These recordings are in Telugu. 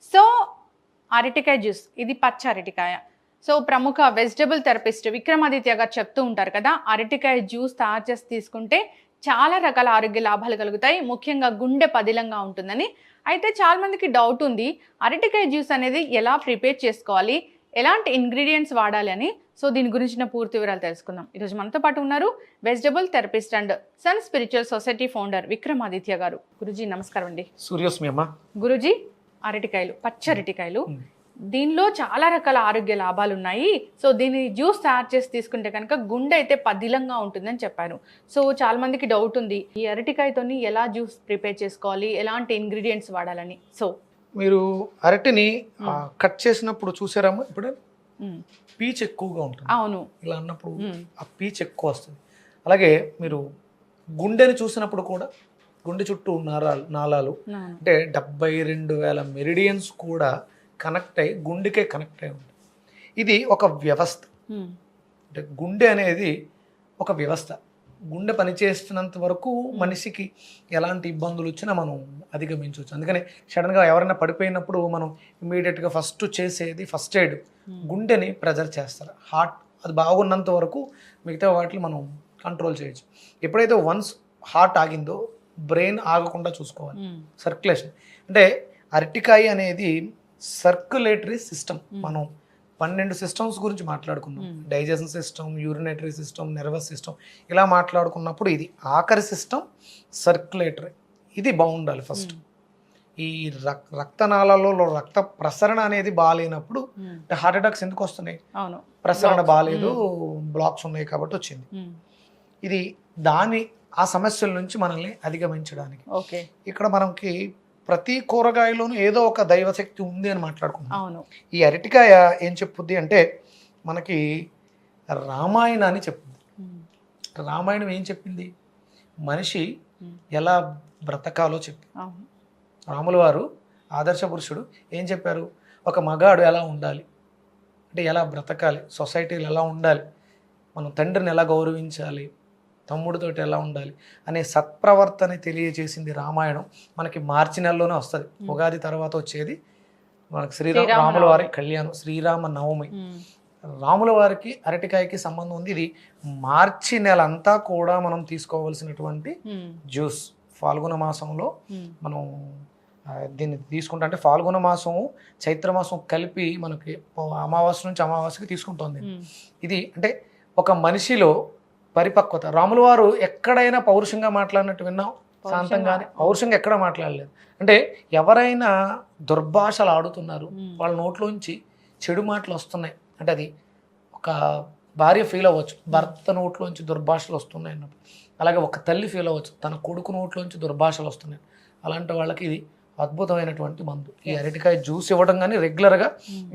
సో అరటికాయ జ్యూస్, ఇది పచ్చ అరటికాయ. సో ప్రముఖ వెజిటబుల్ థెరపిస్ట్ విక్రమాదిత్య గారు చెప్తూ ఉంటారు కదా, అరటికాయ జ్యూస్ తయారు చేసి తీసుకుంటే చాలా రకాల ఆరోగ్య లాభాలు కలుగుతాయి, ముఖ్యంగా గుండె పదిలంగా ఉంటుందని. అయితే చాలా మందికి డౌట్ ఉంది, అరటికాయ జ్యూస్ అనేది ఎలా ప్రిపేర్ చేసుకోవాలి, ఎలాంటి ఇంగ్రీడియంట్స్ వాడాలి అని. సో దీని గురించిన పూర్తి వివరాలు తెలుసుకుందాం. ఈరోజు మనతో పాటు ఉన్నారు vegetable therapist and sun spiritual society founder Vikramaditya గారు. గురుజీ నమస్కారం అండి. సూర్యోస్మి అమ్మ. గురుజీ, అరటికాయలు, పచ్చ అరటికాయలు, దీనిలో చాలా రకాల ఆరోగ్య లాభాలు ఉన్నాయి. సో దీన్ని జ్యూస్ తయారు చేసి తీసుకుంటే కనుక గుండె అయితే పదిలంగా ఉంటుందని చెప్పారు. సో చాలా మందికి డౌట్ ఉంది, ఈ అరటికాయతోని ఎలా జ్యూస్ ప్రిపేర్ చేసుకోవాలి, ఎలాంటి ఇంగ్రీడియంట్స్ వాడాలని. సో మీరు అరటిని కట్ చేసినప్పుడు చూసారమ్మా, ఇప్పుడు పీచ్ ఎక్కువగా ఉంటుంది. అవును, ఇలా అన్నప్పుడు ఆ పీచ్ ఎక్కువ వస్తుంది. అలాగే మీరు గుండెని చూసినప్పుడు కూడా గుండె చుట్టూ నాళాలు అంటే 72,000 మెరిడియన్స్ కూడా కనెక్ట్ అయ్యి గుండెకే కనెక్ట్ అయి ఉంటుంది. ఇది ఒక వ్యవస్థ. అంటే గుండె అనేది ఒక వ్యవస్థ. గుండె పనిచేస్తున్నంత వరకు మనిషికి ఎలాంటి ఇబ్బందులు వచ్చినా మనం అధిగమించవచ్చు. అందుకని సడన్గా ఎవరైనా పడిపోయినప్పుడు మనం ఇమీడియట్గా ఫస్ట్ చేసేది ఫస్ట్ ఎయిడ్, గుండెని ప్రెజర్ చేస్తారు. హార్ట్ అది బాగున్నంత వరకు మిగతా వాటిని మనం కంట్రోల్ చేయొచ్చు. ఎప్పుడైతే వన్స్ హార్ట్ ఆగిందో బ్రెయిన్ ఆగకుండా చూసుకోవాలి. సర్క్యులేషన్ అంటే అరటికాయ అనేది సర్క్యులేటరీ సిస్టమ్. మనం 12 సిస్టమ్స్ గురించి మాట్లాడుకున్నాం. Digestion system, urinary system, nervous system, ఇలా మాట్లాడుకున్నప్పుడు ఇది ఆఖరి సిస్టమ్ సర్క్యులేటరీ. ఇది బాగుండాలి ఫస్ట్. ఈ రక్తనాళాలలో రక్త ప్రసరణ అనేది బాగాలేనప్పుడు హార్ట్ అటాక్స్ ఎందుకు వస్తున్నాయి? ప్రసరణ బాగాలేదు, బ్లాక్స్ ఉన్నాయి కాబట్టి వచ్చింది. ఇది ఆ సమస్యల నుంచి మనల్ని అధిగమించడానికి. ఇక్కడ మనకి ప్రతి కూరగాయలోనూ ఏదో ఒక దైవశక్తి ఉంది అని మాట్లాడుకుంటున్నాం. ఈ అరటికాయ ఏం చెప్పుద్ది అంటే మనకి రామాయణాన్ని చెప్తుంది. రామాయణం ఏం చెప్పింది? మనిషి ఎలా బ్రతకాలో చెప్పి. రాముల వారు ఆదర్శ పురుషుడు ఏం చెప్పారు? ఒక మగాడు ఎలా ఉండాలి అంటే ఎలా బ్రతకాలి, సొసైటీలో ఎలా ఉండాలి, మనం తండ్రిని ఎలా గౌరవించాలి, తమ్ముడితోటి ఎలా ఉండాలి అనే సత్ప్రవర్తన తెలియజేసింది రామాయణం. మనకి మార్చి నెలలోనే వస్తుంది. ఉగాది తర్వాత వచ్చేది మనకి రాముల వారి కళ్యాణం, శ్రీరామ నవమి. రాముల వారికి అరటికాయకి సంబంధం ఉంది. ఇది మార్చి నెల అంతా కూడా మనం తీసుకోవాల్సినటువంటి జ్యూస్. ఫాల్గుణ మాసంలో మనం దీన్ని తీసుకుంటా అంటే ఫాల్గుణ మాసము చైత్రమాసం కలిపి మనకి అమావాస్య నుంచి అమావాస్యకి తీసుకుంటుంది. ఇది అంటే ఒక మనిషిలో పరిపక్వత. రాముల వారు ఎక్కడైనా పౌరుషంగా మాట్లాడినట్టు విన్నాం? శాంతంగానే, పౌరుషంగా ఎక్కడ మాట్లాడలేదు. అంటే ఎవరైనా దుర్భాషలు ఆడుతున్నారు, వాళ్ళ నోట్లోంచి చెడు మాటలు వస్తున్నాయి అంటే అది ఒక భార్య ఫీల్ అవ్వచ్చు, భర్త నోట్లోంచి దుర్భాషలు వస్తున్నాయి అన్నప్పుడు. అలాగే ఒక తల్లి ఫీల్ అవ్వచ్చు, తన కొడుకు నోట్లోంచి దుర్భాషలు వస్తున్నాయి. అలాంటి వాళ్ళకి ఇది అద్భుతమైనటువంటి మందు. ఈ అరటికాయ జ్యూస్ ఇవ్వడం కానీ రెగ్యులర్గా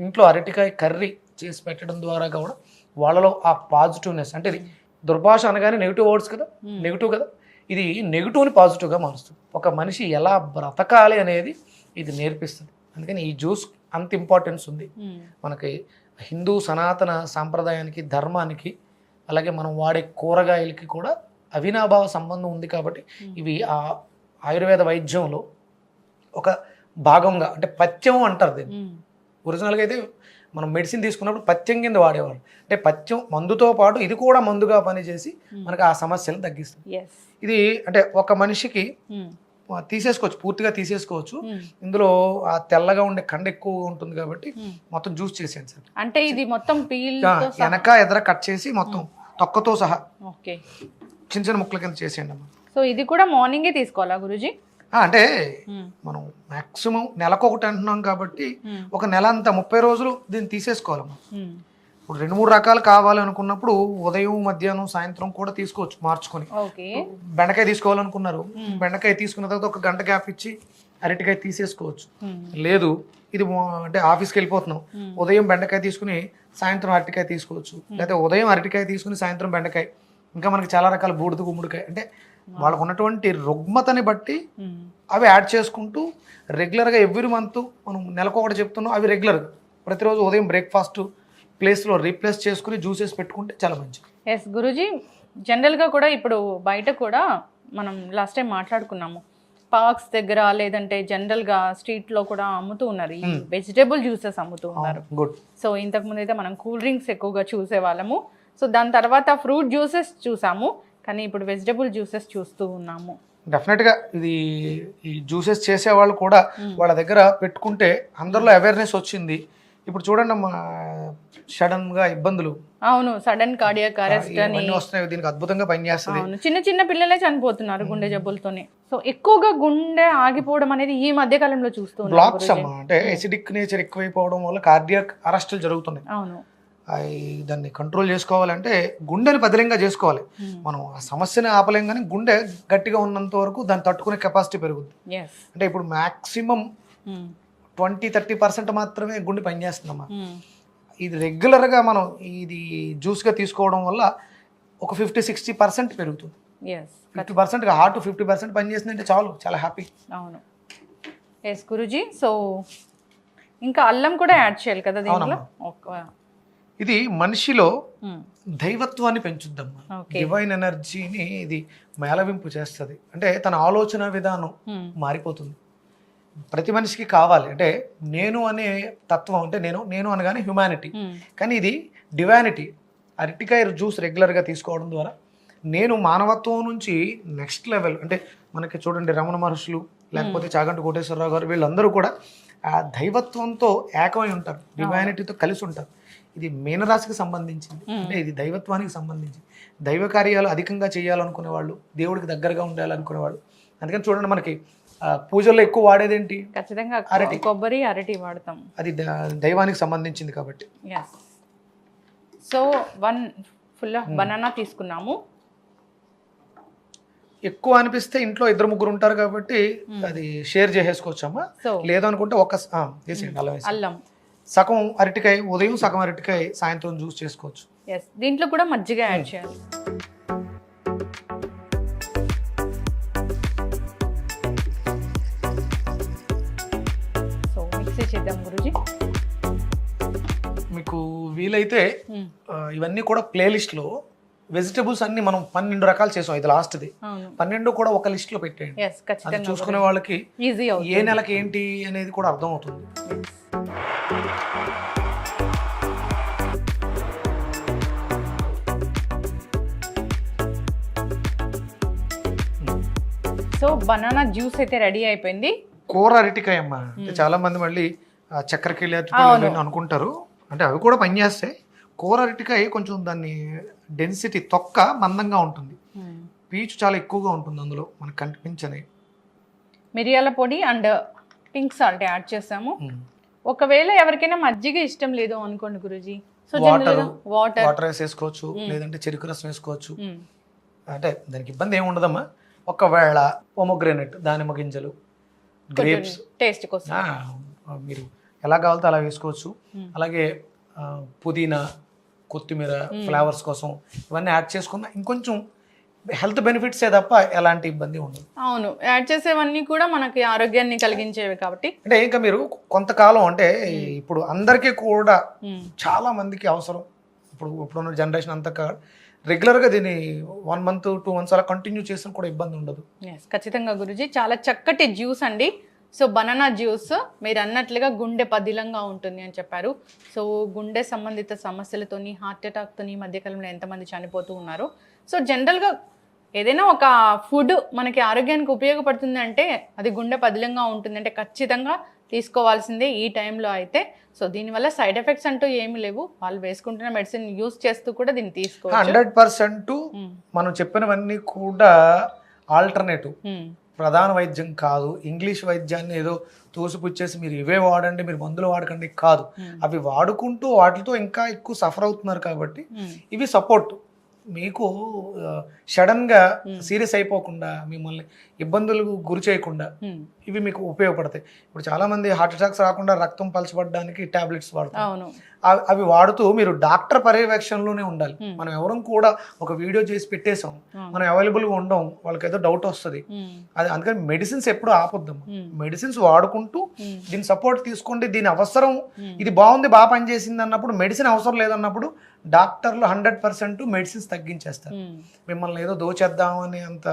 ఇంట్లో అరటికాయ కర్రీ చేసి పెట్టడం ద్వారా కూడా వాళ్ళలో ఆ పాజిటివ్నెస్, అంటే ఇది దుర్భాష అనగానే నెగిటివ్ వర్డ్స్ కదా, నెగిటివ్ కదా, ఇది నెగిటివ్ని పాజిటివ్గా మారుస్తుంది. ఒక మనిషి ఎలా బ్రతకాలి అనేది ఇది నేర్పిస్తుంది. అందుకని ఈ జ్యూస్ అంత ఇంపార్టెన్స్ ఉంది మనకి. హిందూ సనాతన సాంప్రదాయానికి, ధర్మానికి, అలాగే మనం వాడే కూరగాయలకి కూడా అవినాభావ సంబంధం ఉంది. కాబట్టి ఇవి ఆ ఆయుర్వేద వైద్యంలో ఒక భాగంగా, అంటే పథ్యం అంటారు దీన్ని. ఒరిజినల్గా అయితే మనం మెడిసిన్ తీసుకున్నప్పుడు పథ్యం కింద వాడేవాళ్ళు. అంటే పథ్యం మందుతో పాటు ఇది కూడా మందుగా పనిచేసి మనకు ఆ సమస్యలను తగ్గిస్తుంది. ఇది అంటే ఒక మనిషికి తీసేసుకోవచ్చు, పూర్తిగా తీసేసుకోవచ్చు. ఇందులో ఆ తెల్లగా ఉండే కండ ఎక్కువ ఉంటుంది కాబట్టి మొత్తం జ్యూస్ చేసేయండి సార్. అంటే ఇది మొత్తం వెనక ఎదర కట్ చేసి మొత్తం తొక్కతో సహా చిన్న చిన్న ముక్కల కింద చేసేయండి అమ్మా. సో ఇది కూడా మార్నింగే తీసుకోవాలా గురూజీ? అంటే మనం మాక్సిమం నెలకు ఒకటి అంటున్నాం కాబట్టి ఒక నెల అంతా 30 రోజులు దీన్ని తీసేసుకోవాలమ్మా. ఇప్పుడు 2-3 రకాలు కావాలనుకున్నప్పుడు ఉదయం, మధ్యాహ్నం, సాయంత్రం కూడా తీసుకోవచ్చు మార్చుకొని. బెండకాయ తీసుకోవాలనుకున్నారు, బెండకాయ తీసుకున్న తర్వాత ఒక గంట గ్యాప్ ఇచ్చి అరటికాయ తీసేసుకోవచ్చు. లేదు ఇది అంటే ఆఫీస్కి వెళ్ళిపోతున్నాం, ఉదయం బెండకాయ తీసుకుని సాయంత్రం అరటికాయ తీసుకోవచ్చు. లేకపోతే ఉదయం అరటికాయ తీసుకుని సాయంత్రం బెండకాయ. ఇంకా మనకి చాలా రకాల బూడిద గుమ్మడికాయ, అంటే వాళ్ళకు ఉన్నటువంటి రుగ్మతని బట్టి అవి యాడ్ చేసుకుంటూ రెగ్యులర్గా ఎవ్రీ మంత్ మనం నెలకు ఒకటి చెప్తున్నాం, అవి రెగ్యులర్గా ప్రతిరోజు ఉదయం బ్రేక్ఫాస్ట్ ప్లేస్లో రీప్లేస్ చేసుకుని జ్యూసెస్ పెట్టుకుంటే చాలా మంచిది. ఎస్ గురూజీ, జనరల్గా కూడా ఇప్పుడు బయట కూడా మనం లాస్ట్ టైం మాట్లాడుకున్నాము, పార్క్స్ దగ్గర లేదంటే జనరల్ గా స్ట్రీట్ లో కూడా అమ్ముతూ ఉన్నారు ఈ వెజిటేబుల్ జ్యూసెస్ అమ్ముతూ ఉన్నారు. గుడ్. సో ఇంతకు ముందు అయితే మనం కూల్ డ్రింక్స్ ఎక్కువగా చూసే వాళ్ళము. సో దాని తర్వాత ఫ్రూట్ జ్యూసెస్ చూసాము, కానీ ఇప్పుడు వెజిటేబుల్ జ్యూసెస్ చూస్తూ ఉన్నాము. డెఫినెట్గా ఇది ఈ జ్యూసెస్ చేసేవాళ్ళు కూడా వాళ్ళ దగ్గర పెట్టుకుంటే అందరిలో అవేర్నెస్ వచ్చింది. ఇప్పుడు చూడండి అమ్మా, సడన్గా ఇబ్బందులు, అవును, సడన్ కార్డియాక్ అరెస్ట్ అని వస్తున్నాయి, దీనికి అద్భుతంగా పనిచేస్తుంది. అవును, చిన్న చిన్న పిల్లలే చనిపోతున్నారు గుండె జబ్బులతోనే. సో ఎక్కువగా గుండె ఆగిపోవడం అనేది ఈ మధ్య కాలంలో చూస్తున్నాం. బ్లాక్స్ అమ్మా, అంటే ఎసిడిక్ నేచర్ ఎక్కువైపోవడం వల్ల కార్డియాక్ అరెస్టులు జరుగుతున్నాయి. అవును, దాన్ని కంట్రోల్ చేసుకోవాలంటే గుండెని పదిలంగా చేసుకోవాలి. మనం ఆ సమస్యని ఆపలేం, కానీ గుండె గట్టిగా ఉన్నంత వరకు దాన్ని తట్టుకునే కెపాసిటీ పెరుగుతుంది. అంటే ఇప్పుడు మ్యాక్సిమం 20-30% మాత్రమే గుండె పనిచేస్తుందమ్మా. ఇది రెగ్యులర్గా మనం ఇది జ్యూస్గా తీసుకోవడం వల్ల ఒక 50-60% పెరుగుతుంది. 50% హార్ట్ 50% పనిచేస్తుందంటే చాలు, చాలా హ్యాపీ. అవును, ఎస్ గురుజీ. సో ఇంకా అల్లం కూడా యాడ్ చేయాలి కదా దీంట్లో. ఇది మనిషిలో దైవత్వాన్ని పెంచుద్దమ్మా, డివైన్ ఎనర్జీని ఇది మేళవింపు చేస్తుంది. అంటే తన ఆలోచన విధానం మారిపోతుంది. ప్రతి మనిషికి కావాలి అంటే నేను అనే తత్వం, అంటే నేను అనగానే హ్యుమానిటీ, కానీ ఇది డివైనిటీ. అరటికాయ జ్యూస్ రెగ్యులర్గా తీసుకోవడం ద్వారా నేను మానవత్వం నుంచి నెక్స్ట్ లెవెల్, అంటే మనకి చూడండి రమణ మహర్షులు లేకపోతే చాగంటి కోటేశ్వరరావు గారు, వీళ్ళందరూ కూడా ఆ దైవత్వంతో ఏకమై ఉంటారు, డివైనిటీతో కలిసి ఉంటారు. ఇది మీనరాశికి సంబంధించింది, అంటే ఇది దైవత్వానికి సంబంధించి దైవ కార్యాలు అధికంగా చేయాలనుకునే వాళ్ళు, దేవుడికి దగ్గరగా ఉండాలనుకునే వాళ్ళు. అందుకని చూడండి మనకి పూజల్లో ఎక్కువ వాడేది ఏంటి? ఖచ్చితంగా అరటి, కొబ్బరి, అరటి వాడతాం. అది దైవానికి సంబంధించింది కాబట్టి. సో 1 ఫుల్ బనానా తీసుకున్నాము. ఎక్కువ అనిపిస్తే ఇంట్లో 2-3 ఉంటారు కాబట్టి అది షేర్ చేసేసుకోవచ్చమ్మా. లేదనుకుంటే అల్లం సగం అరటికాయ ఉదయం, సగం అరటికాయ సాయంత్రం జ్యూస్ చేసుకోవచ్చు. దీంట్లో కూడా మజ్జిగ యాడ్ చేయాలి. సో మిక్సీ చేద్దాం గురుజీ. మీకు వీలైతే ఇవన్నీ కూడా ప్లేలిస్ట్లో వెజిటబుల్స్ అన్ని మనం 12 రకాలు చేసాం, ఇది లాస్ట్ది. 12 కూడా ఒక లిస్ట్ లో పెట్టేయండి, అది చూసుకునే వాళ్ళకి ఏ నెలకి ఏంటి అనేది కూడా అర్థం అవుతుంది. సో బనానా జ్యూస్ అయితే రెడీ అయిపోయింది. కూర అరటికాయ అమ్మా, చాలా మంది మళ్ళీ చక్కెరకేళి అనుకుంటారు, అంటే అవి కూడా పనిచేస్తాయి. కూర అరటికాయ కొంచెం దాన్ని డెన్సిటీ, తొక్క మందంగా ఉంటుంది, పీచు చాలా ఎక్కువగా ఉంటుంది అందులో, మనకు కనిపించని. మిరియాల పొడి అండ్ పింక్ సాల్ట్ యాడ్ చేసాము. ఒకవేళ ఎవరికైనా మజ్జిగ ఇష్టం లేదు అనుకోండి గురుజీ, సో వాటర్ వేసేసుకోవచ్చు, లేదంటే చెరుకు రసం వేసుకోవచ్చు. అంటే దానికి ఇబ్బంది ఏమి ఉండదమ్మా. ఒకవేళ పొమోగ్రానేట్, దానిమ్మ గింజలు, గ్రేప్స్ టేస్ట్ కోసం మీరు ఎలా కావాలితే అలా వేసుకోవచ్చు. అలాగే పుదీనా, కొత్తిమీర ఫ్లేవర్స్ కోసం ఇవన్నీ యాడ్ చేసుకున్నా ఇంకొంచెం హెల్త్ బెనిఫిట్సే తప్ప ఎలాంటి ఇబ్బంది ఉండదు. అవును, యాడ్ చేసేవన్నీ కూడా మనకి ఆరోగ్యాన్ని కలిగించేవి కాబట్టి. అంటే ఇంకా మీరు కొంతకాలం, అంటే ఇప్పుడు అందరికీ కూడా చాలా మందికి అవసరం, ఇప్పుడున్న జనరేషన్ అంతా రెగ్యులర్గా దీన్ని 1 month 2 months అలా కంటిన్యూ చేసిన కూడా ఇబ్బంది ఉండదు. ఖచ్చితంగా గురుజీ, చాలా చక్కటి జ్యూస్ అండి. సో బనానా జ్యూస్ మీరు అన్నట్లుగా గుండె పదిలంగా ఉంటుంది అని చెప్పారు. సో గుండె సంబంధిత సమస్యలతోని, హార్ట్ అటాక్తోని ఈ మధ్యకాలంలో ఎంతమంది చనిపోతూ ఉన్నారు. సో జనరల్గా ఏదైనా ఒక ఫుడ్ మనకి ఆరోగ్యానికి ఉపయోగపడుతుంది అంటే అది గుండె పదిలంగా ఉంటుంది అంటే ఖచ్చితంగా తీసుకోవాల్సిందే ఈ టైంలో అయితే. సో దీనివల్ల సైడ్ ఎఫెక్ట్స్ అంటూ ఏమి లేవు, వాళ్ళు వేసుకుంటున్న మెడిసిన్ యూజ్ చేస్తూ కూడా దీన్ని తీసుకోవచ్చు. 100% మనం చెప్పినవన్నీ కూడా ఆల్టర్నేటివ్, ప్రధాన వైద్యం కాదు. ఇంగ్లీష్ వైద్యాన్ని ఏదో తోసిపుచ్చేసి మీరు ఇవే వాడండి, మీరు మందులు వాడకండి కాదు. అవి వాడుకుంటూ వాటితో ఇంకా ఎక్కువ సఫర్ అవుతున్నారు కాబట్టి ఇవి సపోర్ట్. మీకు సడన్గా సీరియస్ అయిపోకుండా, మిమ్మల్ని ఇబ్బందులకు గురి చేయకుండా ఇవి మీకు ఉపయోగపడతాయి. ఇప్పుడు చాలా మంది హార్ట్ అటాక్స్ రాకుండా రక్తం పలచబడడానికి టాబ్లెట్స్ వాడతారు. అవి వాడుతూ మీరు డాక్టర్ పర్యవేక్షణలోనే ఉండాలి. మనం ఎవరం కూడా ఒక వీడియో చేసి పెట్టేసాం, మనం అవైలబుల్గా ఉండం, వాళ్ళకి ఏదో డౌట్ వస్తుంది. అది అందుకని మెడిసిన్స్ ఎప్పుడు ఆపొద్దాం. మెడిసిన్స్ వాడుకుంటూ దీని సపోర్ట్ తీసుకోండి. దీని అవసరం, ఇది బాగుంది, బాగా పనిచేసింది అన్నప్పుడు, మెడిసిన్ అవసరం లేదన్నప్పుడు డాక్టర్లు 100% మెడిసిన్స్ తగ్గించేస్తారు. మిమ్మల్ని ఏదో దోచేద్దామని అంత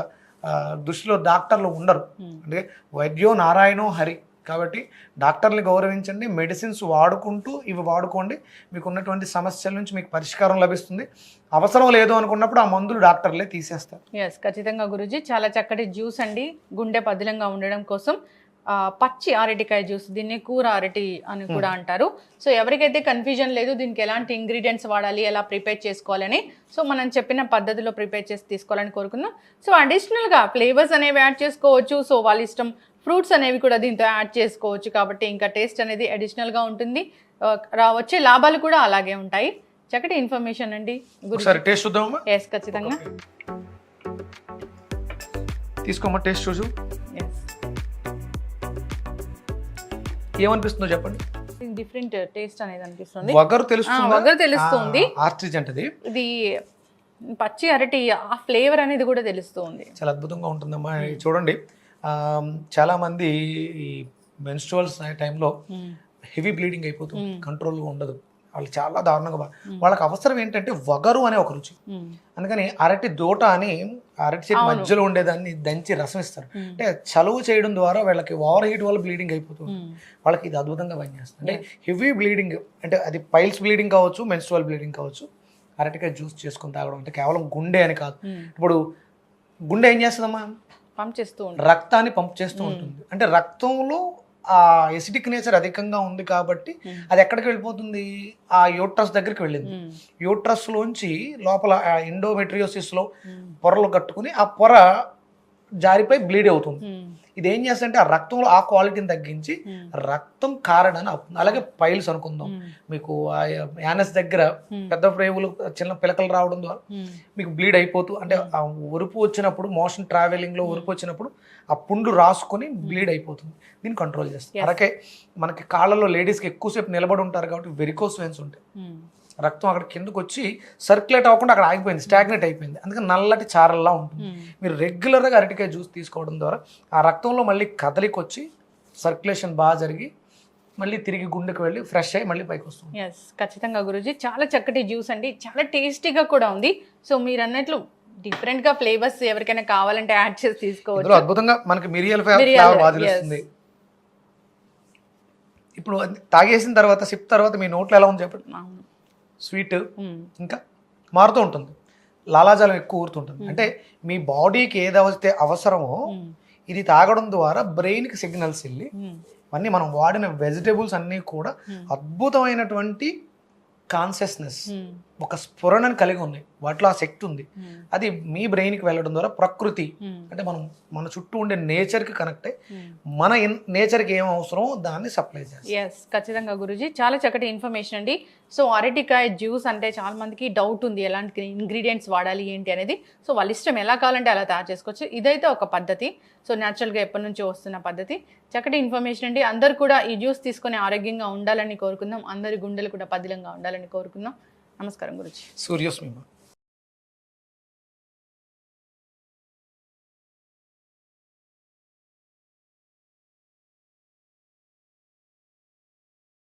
దృష్టిలో డాక్టర్లు ఉండరు. అంటే వైద్యో నారాయణో హరి కాబట్టి డాక్టర్ని గౌరవించండి, మెడిసిన్స్ వాడుకుంటూ ఇవి వాడుకోండి, మీకు ఉన్నటువంటి సమస్యల నుంచి మీకు పరిష్కారం లభిస్తుంది. అవసరం లేదు అనుకున్నప్పుడు ఆ మందులు డాక్టర్లే తీసేస్తారు. ఎస్, ఖచ్చితంగా గురూజీ. చాలా చక్కటి జ్యూస్ అండి, గుండె పదిలంగా ఉండడం కోసం. పచ్చి అరటికాయ జ్యూస్, దీన్ని కూర అరటి అని కూడా అంటారు. సో ఎవరికైతే కన్ఫ్యూజన్ లేదు దీనికి ఎలాంటి ఇంగ్రీడియంట్స్ వాడాలి, ఎలా ప్రిపేర్ చేసుకోవాలని, సో మనం చెప్పిన పద్ధతిలో ప్రిపేర్ చేసి తీసుకోవాలని కోరుకుందాం. సో అడిషనల్గా ఫ్లేవర్స్ అనేవి యాడ్ చేసుకోవచ్చు. సో వాళ్ళ ఇష్టం, ఫ్రూట్స్ అనేవి కూడా దీంతో యాడ్ చేసుకోవచ్చు. కాబట్టి ఇంకా టేస్ట్ అనేది అడిషనల్గా ఉంటుంది, వచ్చే లాభాలు కూడా అలాగే ఉంటాయి. చక్కటి ఇన్ఫర్మేషన్ అండి. టేస్ట్ చూద్దామా? ఎస్, ఖచ్చితంగా తీసుకోమా, టేస్ట్ చూసు. ఎస్, ఏమనిపిస్తుందో చెప్పండి. డిఫరెంట్ టేస్ట్ అనేది అనిపిస్తుంది. వగరు తెలుస్తుంది, వగరు తెలుస్తుంది. ఆస్ట్రిజెంట్ అది. ఇది పచ్చి అరటి ఆ ఫ్లేవర్ అనేది కూడా తెలుస్తుంది. చాలా అద్భుతంగా ఉంటుందమ్మా. చూడండి, చాలా మంది ఈ మెన్స్ట్రువల్స్ టైంలో హెవీ బ్లీడింగ్ అయిపోతుంది, కంట్రోల్గా ఉండదు, వాళ్ళు చాలా దారుణంగా. వాళ్ళకి అవసరం ఏంటంటే వగరు అనే ఒక రుచి. అందుకని అరటి దోట అని అరటి చెట్టు మధ్యలో ఉండేదాన్ని దంచి రసం ఇస్తారు. అంటే చలువ చేయడం ద్వారా వాళ్ళకి ఓవర్ హీట్ వల్ల బ్లీడింగ్ అయిపోతుంది. వాళ్ళకి ఇది అద్భుతంగా పనిచేస్తుంది. అంటే హెవీ బ్లీడింగ్, అంటే అది పైల్స్ బ్లీడింగ్ కావచ్చు, మెన్స్ట్రువల్ బ్లీడింగ్ కావచ్చు, అరటికాయ జ్యూస్ చేసుకుని తాగడం అంటే కేవలం గుండె అని కాదు. ఇప్పుడు గుండె ఏం చేస్తుందమ్మా? పంప్ చేస్తూ ఉంటుంది, రక్తాన్ని పంప్ చేస్తూ ఉంటుంది. అంటే రక్తంలో ఆ ఎసిడిక్ నేచర్ అధికంగా ఉంది కాబట్టి అది ఎక్కడికి వెళ్ళిపోతుంది? ఆ యూట్రస్ దగ్గరికి వెళ్ళింది. యూట్రస్ లోంచి లోపల ఎండోమెట్రియోసిస్ లో పొరలు కట్టుకుని ఆ పొర జారిపోయి బ్లీడ్ అవుతుంది. ఇది ఏం చేస్తుందంటే ఆ రక్తంలో ఆ క్వాలిటీని తగ్గించి రక్తం కారడని అవుతుంది. అలాగే పైల్స్ అనుకుందాం, మీకు ఆ యానస్ దగ్గర పెద్ద ప్రేవులు చిన్న పిలకలు రావడం ద్వారా మీకు బ్లీడ్ అయిపోతూ, అంటే ఆ ఉరుపు వచ్చినప్పుడు, మోషన్ ట్రావెలింగ్ లో ఉరుపు వచ్చినప్పుడు ఆ పుండు రాసుకొని బ్లీడ్ అయిపోతుంది. దీన్ని కంట్రోల్ చేస్తుంది. అలాగే మనకి కాళ్ళలో లేడీస్కి ఎక్కువసేపు నిలబడి ఉంటారు కాబట్టి వెరికోస్ వెయిన్స్ ఉంటాయి. రక్తం అక్కడ కిందకు వచ్చి సర్క్యులేట్ అవ్వకుండా అక్కడ ఆగిపోయింది, స్టాగ్నేట్ అయిపోయింది. అందుకని నల్లటి చారల్లా ఉంటుంది. మీరు రెగ్యులర్గా అరటికాయ జ్యూస్ తీసుకోవడం ద్వారా ఆ రక్తంలో మళ్ళీ కదలికి వచ్చి సర్క్యులేషన్ బాగా జరిగి మళ్ళీ తిరిగి గుండెకి వెళ్ళి ఫ్రెష్ అయ్యి మళ్ళీ పైకి వస్తుంది. ఎస్, ఖచ్చితంగా గురూజీ. చాలా చక్కటి జ్యూస్ అండి, చాలా టేస్టీగా కూడా ఉంది. సో మీరు అన్నట్లు డిఫరెంట్ గా ఫ్లేవర్స్ ఎవరికైనా కావాలంటే యాడ్ చేసి తీసుకోవచ్చు. అద్భుతంగా మనకి మిరియల్ ఫ్లేవర్ బాగా తెలుస్తుంది. ఇప్పుడు తాగేసిన తర్వాత సిప్ తర్వాత మీ నోట్లో ఎలా ఉంది చెప్పండి? స్వీట్ ఇంకా మారుతూ ఉంటుంది, లాలాజలం ఎక్కువ ఊరుతుంటుంది. అంటే మీ బాడీకి ఏదైతే అవసరమో ఇది తాగడం ద్వారా బ్రెయిన్కి సిగ్నల్స్ వెళ్ళి అన్నీ మనం వాడిన వెజిటేబుల్స్ అన్నీ కూడా అద్భుతమైనటువంటి కాన్షియస్నెస్, ఒక స్ఫురణను కలిగి ఉన్నాయి. వాటిలో ఆ శక్తి ఉంది. అది మీ బ్రెయిన్కి వెళ్ళడం ద్వారా ప్రకృతి, అంటే మనం మన చుట్టూ ఉండే నేచర్కి కనెక్ట్ అయ్యి మన నేచర్కి ఏం అవసరమో దాన్ని సప్లై చేస్తాం. ఎస్, ఖచ్చితంగా గురూజీ. చాలా చక్కటి ఇన్ఫర్మేషన్ అండి. సో అరటికాయ జ్యూస్ అంటే చాలా మందికి డౌట్ ఉంది, ఎలాంటి ఇంగ్రీడియంట్స్ వాడాలి ఏంటి అనేది. సో వాళ్ళ ఇష్టం, ఎలా కావాలంటే అలా తయారు చేసుకోవచ్చు. ఇదైతే ఒక పద్ధతి, సో న్యాచురల్గా ఎప్పటి నుంచో వస్తున్న పద్ధతి. చక్కటి ఇన్ఫర్మేషన్ అండి. అందరు కూడా ఈ జ్యూస్ తీసుకొని ఆరోగ్యంగా ఉండాలని కోరుకుందాం, అందరి గుండెలు కూడా పదిలంగా ఉండాలని కోరుకుందాం. నమస్కారం గురూజీ. సూర్యోస్మి.